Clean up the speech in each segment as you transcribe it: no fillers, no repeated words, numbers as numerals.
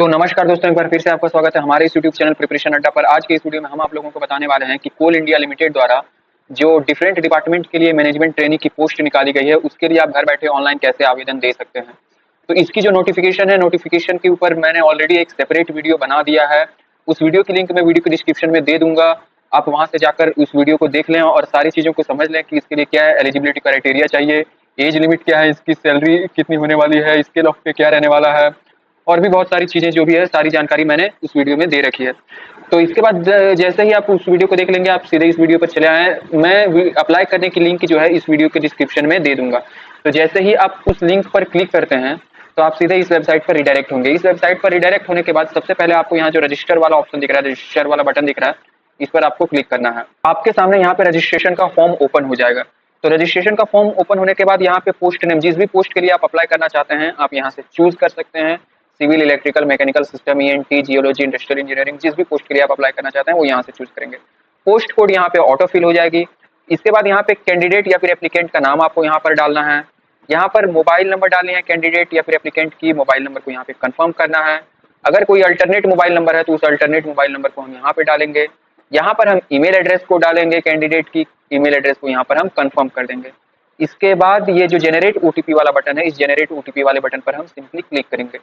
तो नमस्कार दोस्तों, एक बार फिर से आपका स्वागत है हमारे इस यूट्यूब चैनल प्रिपरेशन अड्डा पर। आज के इस वीडियो में हम आप लोगों को बताने वाले हैं कि कोल इंडिया लिमिटेड द्वारा जो डिफरेंट डिपार्टमेंट के लिए मैनेजमेंट ट्रेनिंग की पोस्ट निकाली गई है, उसके लिए आप घर बैठे ऑनलाइन कैसे आवेदन दे सकते हैं। तो इसकी जो नोटिफिकेशन है, नोटिफिकेशन के ऊपर मैंने ऑलरेडी एक सेपरेट वीडियो बना दिया है। उस वीडियो की लिंक मैं वीडियो के डिस्क्रिप्शन में दे दूंगा। आप वहां से जाकर उस वीडियो को देख लें और सारी चीजों को समझ लें कि इसके लिए क्या है, एलिजिबिलिटी क्राइटेरिया चाहिए, एज लिमिट क्या है, इसकी सैलरी कितनी होने वाली है, स्केल ऑफ पे क्या रहने वाला है, और भी बहुत सारी चीजें जो भी है, सारी जानकारी मैंने उस वीडियो में दे रखी है। तो इसके बाद जैसे ही आप उस वीडियो को देख लेंगे, आप सीधे इस वीडियो पर चले आए। मैं अप्लाई करने की लिंक जो है इस वीडियो के डिस्क्रिप्शन में दे दूंगा। तो जैसे ही आप उस लिंक पर क्लिक करते हैं तो आप सीधे इस वेबसाइट पर रिडायरेक्ट होंगे। इस वेबसाइट पर रिडायरेक्ट होने के बाद सबसे पहले आपको यहाँ जो रजिस्टर वाला ऑप्शन दिख रहा है, रजिस्टर वाला बटन दिख रहा है, इस पर आपको क्लिक करना है। आपके सामने यहाँ पे रजिस्ट्रेशन का फॉर्म ओपन हो जाएगा। तो रजिस्ट्रेशन का फॉर्म ओपन होने के बाद यहाँ पे पोस्ट नेम, जिस भी पोस्ट के लिए आप अप्लाई करना चाहते हैं, आप यहाँ से चूज कर सकते हैं। Civil, electrical, mechanical system, ENT, geology, industrial engineering, जिस भी पोस्ट के लिए आप अप्लाई करना चाहते हैं वो यहाँ से चूज करेंगे। पोस्ट कोड यहाँ पे ऑटो फिल हो जाएगी। इसके बाद यहाँ पे कैंडिडेट या फिर एप्लीकेंट का नाम आपको यहाँ पर डालना है। यहाँ पर मोबाइल नंबर डालने हैं कैंडिडेट या फिर एप्लीकेंट की मोबाइल नंबर को यहाँ पे कंफर्म करना है। अगर कोई अल्टरनेट मोबाइल नंबर है तो उस अल्टरनेट मोबाइल नंबर को हम यहाँ पे डालेंगे। यहाँ पर हम ईमेल एड्रेस को डालेंगे, कैंडिडेट की ईमेल एड्रेस को यहाँ पर हम कंफर्म कर देंगे। इसके बाद ये जो जेनरेट ओटीपी वाला बटन है, इस जेनरेट ओटीपी वाले बटन पर हम सिंपली क्लिक करेंगे।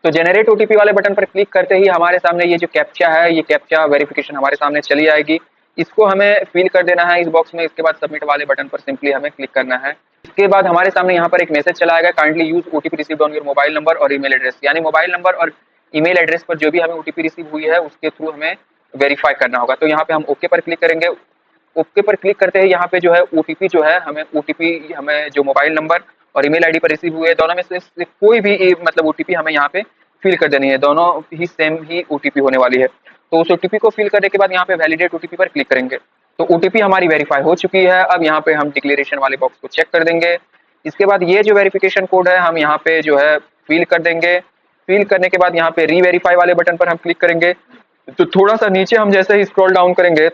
तो जेनरेट ओटीपी वाले बटन पर क्लिक करते ही हमारे सामने ये जो कैप्चा है, ये कैप्चा वेरिफिकेशन हमारे सामने चली आएगी। इसको हमें फिल कर देना है इस बॉक्स में। इसके बाद सबमिट वाले बटन पर सिंपली हमें क्लिक करना है। इसके बाद हमारे सामने यहाँ पर एक मैसेज चला आएगा, kindly use OTP received on your mobile number और ईमेल एड्रेस। यानी मोबाइल नंबर और ईमेल एड्रेस पर जो भी हमें ओटीपी रिसीव हुई है उसके थ्रू हमें वेरीफाई करना होगा। तो यहाँ पे हम ओके पर क्लिक करेंगे। ओके पर क्लिक करते हैं यहाँ पे जो है ओटीपी जो है, हमें जो मोबाइल नंबर और ईमेल आईडी पर रिसीव हुए दोनों में से कोई भी मतलब ओटीपी हमें यहाँ पे फिल कर देनी है। दोनों ही सेम ही ओटीपी होने वाली है। तो उस ओटीपी को फिल करने के बाद यहाँ पे वैलिडेट ओटीपी पर क्लिक करेंगे। तो ओटीपी हमारी वेरीफाई हो चुकी है। अब यहाँ पे हम डिक्लेरेशन वाले बॉक्स को चेक कर देंगे। इसके बाद ये जो वेरिफिकेशन कोड है हम यहाँ पे जो है फिल कर देंगे। फिल करने के बाद यहाँ पे री वेरीफाई वाले बटन पर हम क्लिक करेंगे। तो थोड़ा सा नीचे हम जैसे ही स्क्रॉल डाउन करेंगे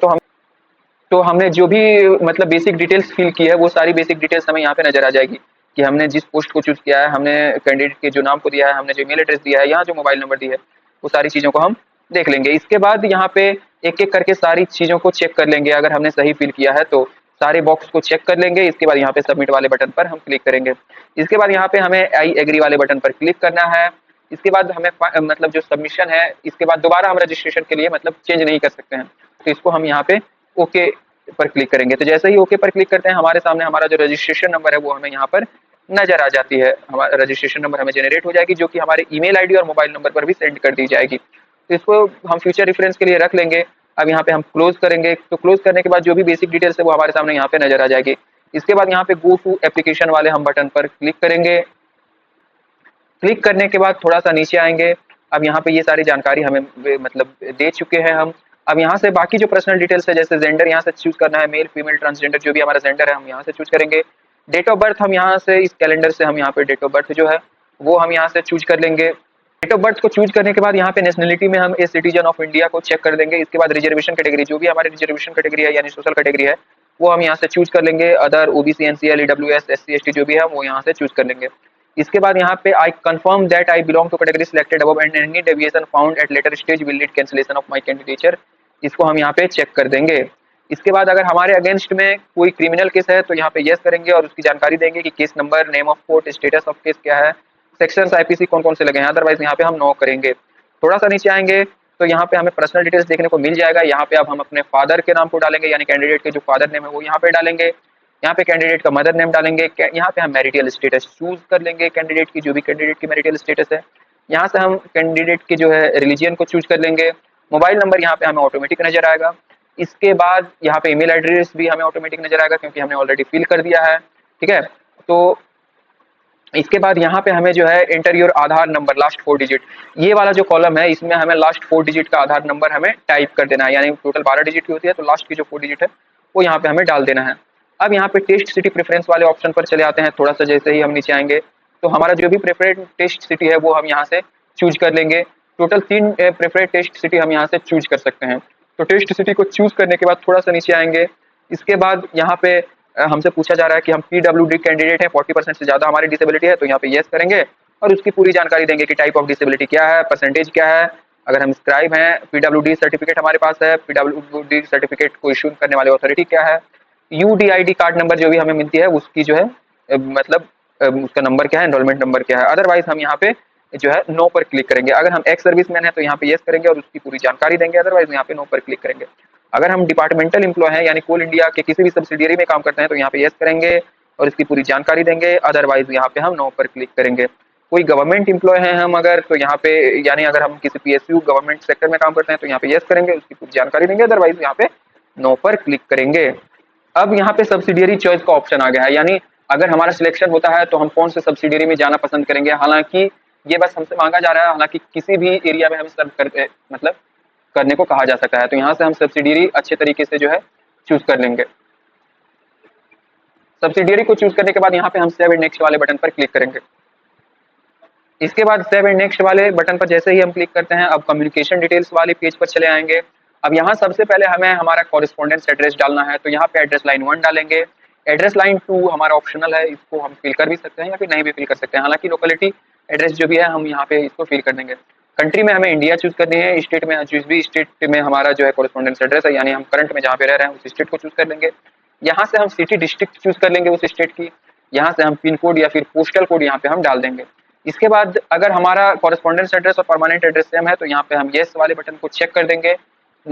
तो हमने जो भी मतलब बेसिक डिटेल्स फिल की है वो सारी बेसिक डिटेल्स हमें यहाँ पे नजर आ जाएगी कि हमने जिस पोस्ट को चूज किया है, हमने कैंडिडेट के जो नाम को दिया है, हमने जो ईमेल एड्रेस दिया है, यहाँ जो मोबाइल नंबर दिया है, वो सारी चीजों को हम देख लेंगे। इसके बाद यहाँ पे एक एक करके सारी चीजों को चेक कर लेंगे। अगर हमने सही फिल किया है तो सारे बॉक्स को चेक कर लेंगे। इसके बाद यहाँ पे सबमिट वाले बटन पर हम क्लिक करेंगे। इसके बाद यहाँ पे हमें आई एग्री वाले बटन पर क्लिक करना है। इसके बाद हमें मतलब जो सबमिशन है, इसके बाद दोबारा हम रजिस्ट्रेशन के लिए मतलब चेंज नहीं कर सकते हैं। तो इसको हम यहाँ पे ओके पर क्लिक करेंगे। तो जैसे ही ओके पर क्लिक करते हैं हमारे सामने हमारा जो रजिस्ट्रेशन नंबर है वो हमें यहाँ पर नजर आ जाती है। हमारा रजिस्ट्रेशन नंबर हमें जनरेट हो जाएगी, जो कि हमारे ईमेल आईडी और मोबाइल नंबर पर भी सेंड कर दी जाएगी। तो इसको हम फ्यूचर रेफरेंस के लिए रख लेंगे। अब यहाँ पे हम क्लोज करेंगे। तो क्लोज करने के बाद जो भी बेसिक डिटेल्स है वो हमारे सामने यहाँ पे नजर आ जाएगी। इसके बाद यहाँ पे गो टू एप्लीकेशन वाले हम बटन पर क्लिक करेंगे। क्लिक करने के बाद थोड़ा सा नीचे आएंगे। अब यहाँ पे ये सारी जानकारी हमें मतलब दे चुके हैं हम। अब यहाँ से बाकी जो पर्सनल डिटेल्स है, जैसे जेंडर यहाँ से चूज करना है, मेल फीमेल ट्रांसजेंडर जो भी हमारा जेंडर है हम यहाँ से चूज करेंगे। डेट ऑफ बर्थ हम यहाँ से इस कैलेंडर से हम यहाँ पे डेट ऑफ बर्थ जो है वो हम यहाँ से चूज कर लेंगे। डेट ऑफ बर्थ को चूज करने के बाद यहाँ पे नेशनलिटी में हम ए सिटीजन ऑफ इंडिया को चेक कर देंगे। इसके बाद रिजर्वेशन कैटेगरी, जो भी हमारी रिजर्वेशन कैटेगरी है यानी सोशल कैटेगरी है, वो हम यहाँ से चूज कर लेंगे। Other OBC, NCL, EWS, SC, ST जो भी है वो यहाँ से चूज कर लेंगे। इसके बाद यहाँ पे I confirm that I belong to category selected above and any deviation found at later stage will lead cancellation of my candidature. इसको हम यहाँ पे चेक कर देंगे। इसके बाद अगर हमारे अगेंस्ट में कोई क्रिमिनल केस है तो यहाँ पे यस करेंगे और उसकी जानकारी देंगे कि case number, name of court, status of case क्या है, सेक्शंस आईपीसी कौन कौन से लगे हैं। अदरवाइज यहाँ पे हम नो करेंगे। थोड़ा सा नीचे आएंगे तो यहाँ पे हमें पर्सनल डिटेल्स देखने को मिल जाएगा। यहाँ पे अब हम अपने फादर के नाम को डालेंगे, यानी कैंडिडेट के जो फादर नेम है वो यहाँ पे डालेंगे। यहाँ पे कैंडिडेट का मदर नेम डालेंगे। यहाँ पे हम मैरिटल स्टेटस चूज कर लेंगे कैंडिडेट की, जो भी कैंडिडेट की मैरिटल स्टेटस है। यहाँ से हम कैंडिडेट की जो है रिलीजियन को चूज कर लेंगे। मोबाइल नंबर यहाँ पे हमें ऑटोमेटिक नजर आएगा। इसके बाद यहाँ पे ईमेल एड्रेस भी हमें ऑटोमेटिक नजर आएगा क्योंकि हमने ऑलरेडी फिल कर दिया है। ठीक है, तो इसके बाद यहाँ पे हमें जो है enter your Aadhaar number last 4 digit, ये वाला जो कॉलम है इसमें हमें लास्ट 4 डिजिट का आधार नंबर हमें टाइप कर देना है। यानी टोटल 12 डिजिट की होती है, तो लास्ट की जो 4 डिजिट है वो यहाँ पे हमें डाल देना है। अब यहाँ पे टेस्ट सिटी प्रेफरेंस वाले ऑप्शन पर चले आते हैं। थोड़ा सा जैसे ही हम नीचे आएंगे तो हमारा जो भी प्रेफरेड टेस्ट सिटी है वो हम यहाँ से चूज कर लेंगे। टोटल 3 प्रेफरेड टेस्ट सिटी हम यहाँ से चूज कर सकते हैं। तो टेस्ट सिटी को चूज करने के बाद थोड़ा सा नीचे आएंगे। इसके बाद यहाँ पे हमसे पूछा जा रहा है कि हम पीडब्ल्यूडी कैंडिडेट हैं, 40% से ज्यादा हमारी डिसेबिलिटी है, तो यहाँ पे यस करेंगे। और उसकी पूरी जानकारी देंगे कि टाइप ऑफ डिसेबिलिटी क्या है, परसेंटेज क्या है, अगर हम स्क्राइब हैं, पीडब्ल्यूडी सर्टिफिकेट हमारे पास है, पीडब्ल्यूडी सर्टिफिकेट को इशू करने वाले अथॉरिटी क्या है, यूडीआईडी कार्ड नंबर जो भी हमें मिलती है उसकी जो है मतलब उसका नंबर क्या है, एनरोलमेंट नंबर क्या है। अदरवाइज हम यहाँ पे जो है नो पर क्लिक करेंगे। अगर हम एक्स सर्विसमैन है तो यहाँ पे यस करेंगे और उसकी पूरी जानकारी देंगे, अदरवाइज यहाँ पे नो पर क्लिक करेंगे। अगर हम डिपार्टमेंटल एम्प्लॉय हैं यानी कोल इंडिया के किसी भी सब्सिडियरी में काम करते हैं तो यहाँ पे यस करेंगे और इसकी पूरी जानकारी देंगे, अदरवाइज यहाँ पे हम नो पर क्लिक करेंगे। कोई गवर्नमेंट एम्प्लॉय हैं हम अगर तो यहाँ पे यानी अगर हम किसी पीएसयू गवर्नमेंट सेक्टर में काम करते हैं तो यहाँ पे यस करेंगे, उसकी पूरी जानकारी देंगे, अदरवाइज यहाँ पे नो पर क्लिक करेंगे। अब यहाँ पे सब्सिडियरी चॉइस का ऑप्शन आ गया है, यानी अगर हमारा सिलेक्शन होता है तो हम कौन से सब्सिडियरी में जाना पसंद करेंगे। हालांकि ये बस हमसे मांगा जा रहा है, हालांकि किसी भी एरिया में हम सर्व कर मतलब करने को कहा जा सकता है। तो यहाँ से हम सब्सिडियरी अच्छे तरीके से जो है चूज कर लेंगे। सब्सिडियरी को चूज करने के बाद यहाँ पे हम सेव एंड नेक्स्ट वाले बटन पर क्लिक करेंगे। इसके बाद सेव एंड नेक्स्ट वाले बटन पर जैसे ही हम क्लिक करते हैं अब कम्युनिकेशन डिटेल्स वाले पेज पर चले आएंगे। अब यहाँ सबसे पहले हमें हमारा कॉरेस्पॉन्डेंस एड्रेस डालना है, तो यहाँ पे एड्रेस लाइन 1 डालेंगे। एड्रेस लाइन 2 हमारा ऑप्शनल है, इसको हम फिल कर भी सकते हैं या फिर नहीं भी फिल कर सकते हैं। हालांकि लोकेलिटी एड्रेस जो भी है हम यहाँ पे इसको फिल कर देंगे। कंट्री में हमें इंडिया चूज करनी है, स्टेट में जिस भी स्टेट में हमारा जो है कॉरेस्पॉन्डेंस एड्रेस है यानी हम करंट में जहाँ पे रह रहे हैं उस स्टेट को चूज कर लेंगे। यहाँ से हम सिटी डिस्ट्रिक्ट चूज कर लेंगे उस स्टेट की। यहाँ से हम पिन कोड या फिर पोस्टल कोड यहाँ पे हम डाल देंगे। इसके बाद अगर हमारा कॉरेस्पॉन्डेंस एड्रेस और परमानेंट एड्रेस सेम है तो यहाँ पे हम येस वाले बटन को चेक कर देंगे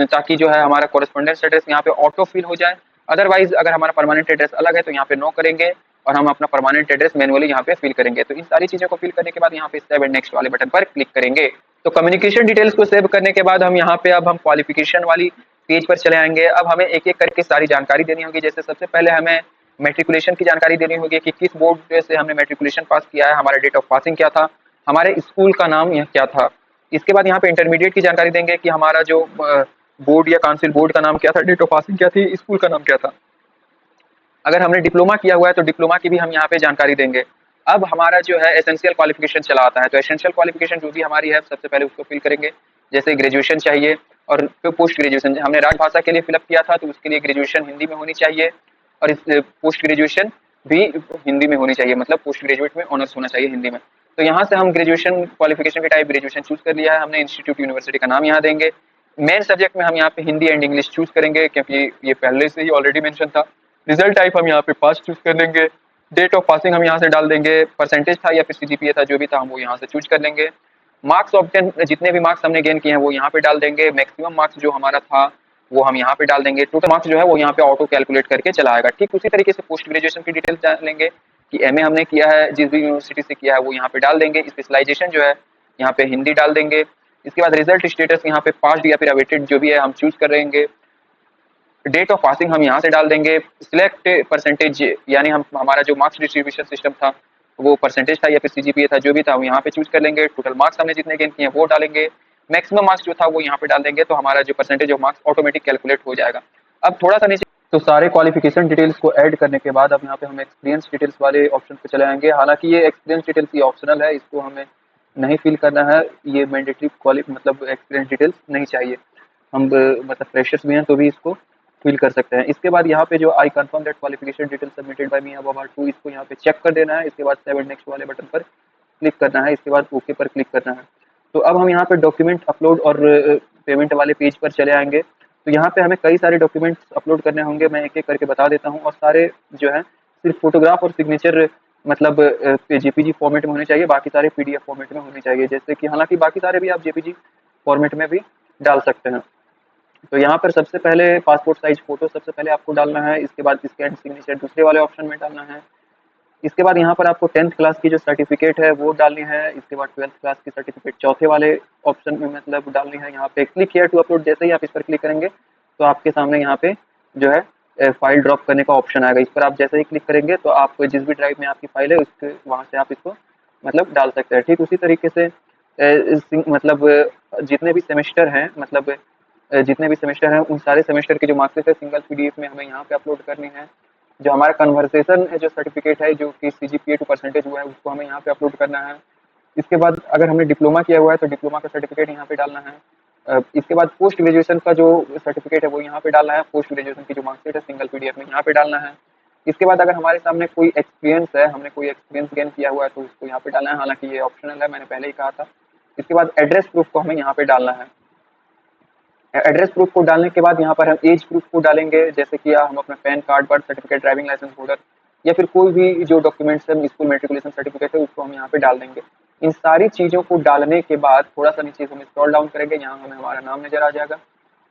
ताकि जो है हमारा कॉरेस्पॉन्डेंस एड्रेस यहाँ पे ऑटो फिल हो जाए। अदरवाइज अगर हमारा परमानेंट एड्रेस अलग है तो यहाँ पे नो करेंगे और हम अपना परमानेंट एड्रेस मैनुअली यहाँ पे फिल करेंगे। तो इन सारी चीजों को फिल करने के बाद यहाँ पे सेव एंड नेक्स्ट वाले बटन पर क्लिक करेंगे। तो कम्युनिकेशन डिटेल्स को सेव करने के बाद हम यहाँ पे अब हम क्वालिफिकेशन वाली पेज पर चले आएंगे। अब हमें एक एक करके सारी जानकारी देनी होगी। जैसे सबसे पहले हमें मेट्रिकुलेशन की जानकारी देनी होगी कि किस बोर्ड से हमने मेट्रिकुलेशन पास किया है, हमारा डेट ऑफ पासिंग क्या था, हमारे स्कूल का नाम यह क्या था। इसके बाद यहाँ पे इंटरमीडिएट की जानकारी देंगे कि हमारा जो बोर्ड या काउंसिल बोर्ड का नाम क्या था, डेट ऑफ पासिंग क्या थी, स्कूल का नाम क्या था। अगर हमने डिप्लोमा किया हुआ है तो डिप्लोमा की भी हम यहाँ पे जानकारी देंगे। अब हमारा जो है एसेंशियल क्वालिफिकेशन चला आता है, तो एसेंशियल क्वालिफिकेशन जो भी हमारी है सबसे पहले उसको फिल करेंगे। जैसे ग्रेजुएशन चाहिए और पोस्ट ग्रेजुएशन हमने राजभाषा के लिए फिलअप किया था तो उसके लिए ग्रेजुएशन हिंदी में होनी चाहिए और इस पोस्ट ग्रेजुएशन भी हिंदी में होनी चाहिए, मतलब पोस्ट ग्रेजुएट में ऑनर्स होना चाहिए हिंदी में। तो यहाँ से हम ग्रेजुएशन क्वालिफिकेशन के टाइप ग्रेजुएशन चूज कर लिया है हमने, इंस्टीट्यूट यूनिवर्सिटी का नाम यहाँ देंगे। मेन सब्जेक्ट में हम यहाँ पे हिंदी एंड इंग्लिश चूज करेंगे क्योंकि ये पहले से ही ऑलरेडी मेंशन था। रिजल्ट टाइप हम यहाँ पे पास चूज कर लेंगे। डेट ऑफ पासिंग हम यहाँ से डाल देंगे, परसेंटेज था या फिर सीजीपीए था जो भी था हम वो यहाँ से चूज कर लेंगे। मार्क्स ऑब्टेन जितने भी मार्क्स हमने गेन किए हैं वो यहाँ पे डाल देंगे। मैक्सिमम मार्क्स जो हमारा था वो हम यहाँ पे डाल देंगे। टोटल मार्क्स जो है वो यहाँ पे ऑटो कैलकुलेट करके चला आएगा। ठीक उसी तरीके से पोस्ट ग्रेजुएशन की डिटेल्स डालेंगे कि एमए हमने किया है जिस भी यूनिवर्सिटी से किया है वो यहाँ पे डाल देंगे। स्पेशलाइजेशन जो है यहाँ पे हिंदी डाल देंगे। इसके बाद रिजल्ट स्टेटस यहाँ पे पास्ड या फिर अवेटेड जो भी है हम चूज कर लेंगे। डेट ऑफ पासिंग हम यहाँ से डाल देंगे। सिलेक्ट परसेंटेज यानी हम हमारा जो मार्क्स डिस्ट्रीब्यूशन सिस्टम था वो परसेंटेज था या फिर सीजीपीए था जो भी था वो यहाँ पे चूज कर लेंगे। टोटल मार्क्स हमने जितने गेन किए हैं वो डालेंगे। मैक्सिमम मार्क्स जो था वो यहाँ पे डाल देंगे तो हमारा जो percentage of marks automatic calculate हो जाएगा। अब थोड़ा सा नीचे तो सारे क्वालिफिकेशन डिटेल्स को ऐड करने के बाद अब यहाँ पे हम एक्सपीरियंस डिटेल्स वाले ऑप्शन पे चले आएंगे। हालांकि ये एक्सपीरियंस डिटेल्स ये ऑप्शनल है, इसको हमें नहीं फिल करना है। ये मैंडेटरी मतलब एक्सपीरियंस डिटेल्स नहीं चाहिए। हम मतलब फ्रेशर्स भी हैं तो भी इसको फिल कर सकते हैं। इसके बाद यहाँ पे जो I confirm that qualification detail submitted by me above are true, इसको यहाँ पे चेक कर देना है। इसके बाद सेव एंड नेक्स्ट वाले बटन पर क्लिक करना है। इसके बाद ओके पर क्लिक करना है। तो अब हम यहाँ पे डॉक्यूमेंट अपलोड और पेमेंट वाले पेज पर चले आएंगे। तो यहाँ पे हमें कई सारे डॉक्यूमेंट्स अपलोड करने होंगे, मैं एक एक करके बता देता हूँ। और सारे जो है सिर्फ फोटोग्राफ और सिग्नेचर मतलब जेपीजी फॉर्मेट में होने चाहिए, बाकी सारे पीडीएफ फॉर्मेट में होने चाहिए। जैसे कि हालांकि बाकी सारे भी आप जेपीजी फॉर्मेट में भी डाल सकते हैं। तो यहाँ पर सबसे पहले पासपोर्ट साइज फोटो सबसे पहले आपको डालना है। इसके बाद स्कैन सिग्नेचर दूसरे वाले ऑप्शन में डालना है। इसके बाद यहाँ पर आपको 10th क्लास की जो सर्टिफिकेट है वो डालनी है। इसके बाद 12th क्लास की सर्टिफिकेट चौथे वाले ऑप्शन में मतलब डालनी है। यहाँ पे क्लिक हियर टू अपलोड, जैसे ही आप इस पर क्लिक करेंगे तो आपके सामने यहाँ पे जो है फाइल ड्रॉप करने का ऑप्शन आएगा। इस पर आप जैसे ही क्लिक करेंगे तो आप जिस भी ड्राइव में आपकी फाइल है उसके वहाँ से आप इसको मतलब डाल सकते हैं। ठीक उसी तरीके से मतलब जितने भी सेमेस्टर हैं मतलब जितने भी सेमेस्टर हैं उन सारे सेमेस्टर के जो मार्क्सिट है सिंगल पीडीएफ में हमें यहाँ पे अपलोड करनी है। जो हमारा कन्वर्सेशन है जो सर्टिफिकेट है जो कि सीजीपीए टू परसेंटेज हुआ है उसको हमें यहाँ पे अपलोड करना है। इसके बाद अगर हमने डिप्लोमा किया हुआ है तो डिप्लोमा का सर्टिफिकेट यहाँ पे डालना है। इसके बाद पोस्ट ग्रेजुएशन का जो सर्टिफिकेट है वो यहाँ पे डालना है। पोस्ट ग्रेजुएशन की जो मार्क्सिट है सिंगल पीडीएफ में यहाँ पे डालना है। इसके बाद अगर हमारे सामने कोई एक्सपीरियंस है, हमने कोई एक्सपीरियंस गेन किया हुआ है तो उसको यहाँ पे डालना है, हालांकि ये ऑप्शनल है, मैंने पहले ही कहा था। इसके बाद एड्रेस प्रूफ को हमें यहाँ पे डालना है। एड्रेस प्रूफ को डालने के बाद यहाँ पर हम एज प्रूफ को डालेंगे, जैसे कि हम अपना PAN card, birth certificate, driving licence holder या फिर कोई भी जो डॉक्यूमेंट्स है, स्कूल मेट्रिकुलेशन सर्टिफिकेट है, उसको हम यहाँ पे डाल देंगे। इन सारी चीज़ों को डालने के बाद थोड़ा सा नीचे हम स्क्रॉल डाउन करेंगे, यहाँ हमें हमारा नाम नजर आ जाएगा।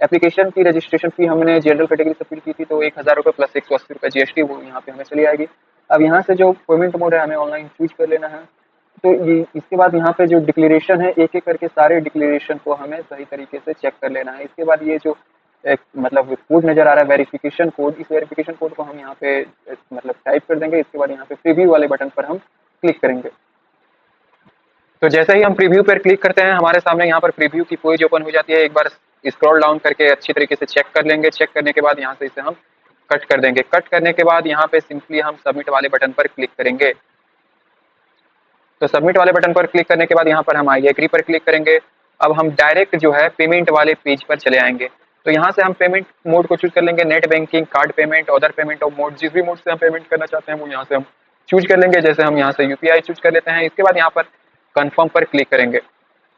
एप्लीकेशन की रजिस्ट्रेशन फी हमने जनरल कैटेगरी से फिल की थी, तो 1000 रुपये प्लस 180 रुपये GST वो यहाँ पे हमें चली आएगी। अब यहाँ से जो पेमेंट मोड है हमें ऑनलाइन चूज कर लेना है। तो ये इसके बाद यहाँ पे जो डिक्लेरेशन है, एक एक करके सारे डिक्लेरेशन को हमें सही तरीके से चेक कर लेना है। इसके बाद ये जो एक मतलब कोड नजर आ रहा है वेरिफिकेशन कोड, इस वेरिफिकेशन कोड को हम यहाँ पे मतलब टाइप कर देंगे। इसके बाद यहाँ पे प्रीव्यू वाले बटन पर हम क्लिक करेंगे। तो जैसे ही हम प्रीव्यू पर क्लिक करते हैं, हमारे सामने यहाँ पर प्रीव्यू की पेज ओपन हो जाती है। एक बार स्क्रॉल डाउन करके अच्छी तरीके से चेक कर लेंगे। चेक करने के बाद यहाँ से इसे हम कट कर देंगे। कट करने के बाद यहाँ पे सिंपली हम सबमिट वाले बटन पर क्लिक करेंगे। तो सबमिट वाले बटन पर क्लिक करने के बाद यहाँ पर हम आई एग्री पर क्लिक करेंगे। अब हम डायरेक्ट जो है पेमेंट वाले पेज पर चले आएंगे। तो यहाँ से हम पेमेंट मोड को चूज कर लेंगे, net banking, card payment, other payment of mode, जिस भी मोड से हम पेमेंट करना चाहते हैं वो यहाँ से हम चूज कर लेंगे। जैसे हम यहाँ से UPI चूज कर लेते हैं। इसके बाद यहाँ पर कन्फर्म पर क्लिक करेंगे।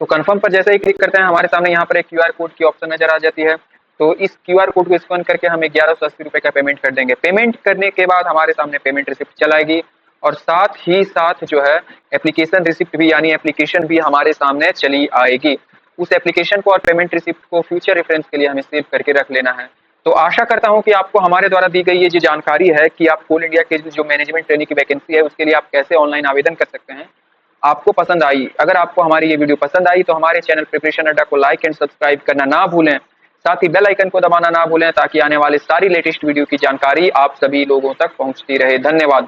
तो कन्फर्म पर जैसे ही क्लिक करते हैं, हमारे सामने यहाँ पर एक QR कोड की ऑप्शन नजर आ जाती है। तो इस QR कोड को स्कैन करके हम 1180 रुपये का पेमेंट कर देंगे। पेमेंट करने के बाद हमारे सामने पेमेंट रिसिप्ट चल आएगी और साथ ही साथ जो है एप्लीकेशन रिसिप्ट भी, यानी एप्लीकेशन भी हमारे सामने चली आएगी। उस एप्लीकेशन को और पेमेंट रिसिप्ट को फ्यूचर रेफरेंस के लिए हमें सेव करके रख लेना है। तो आशा करता हूं कि आपको हमारे द्वारा दी गई ये जो जानकारी है कि आप कोल इंडिया के जो मैनेजमेंट ट्रेनिंग की वैकेंसी है उसके लिए आप कैसे ऑनलाइन आवेदन कर सकते हैं, आपको पसंद आई। अगर आपको हमारी ये वीडियो पसंद आई तो हमारे चैनल प्रिपरेशन अड्डा को लाइक एंड सब्सक्राइब करना ना भूलें। साथ ही बेल आइकन को दबाना ना भूलें ताकि आने वाले सारी लेटेस्ट वीडियो की जानकारी आप सभी लोगों तक पहुंचती रहे। धन्यवाद।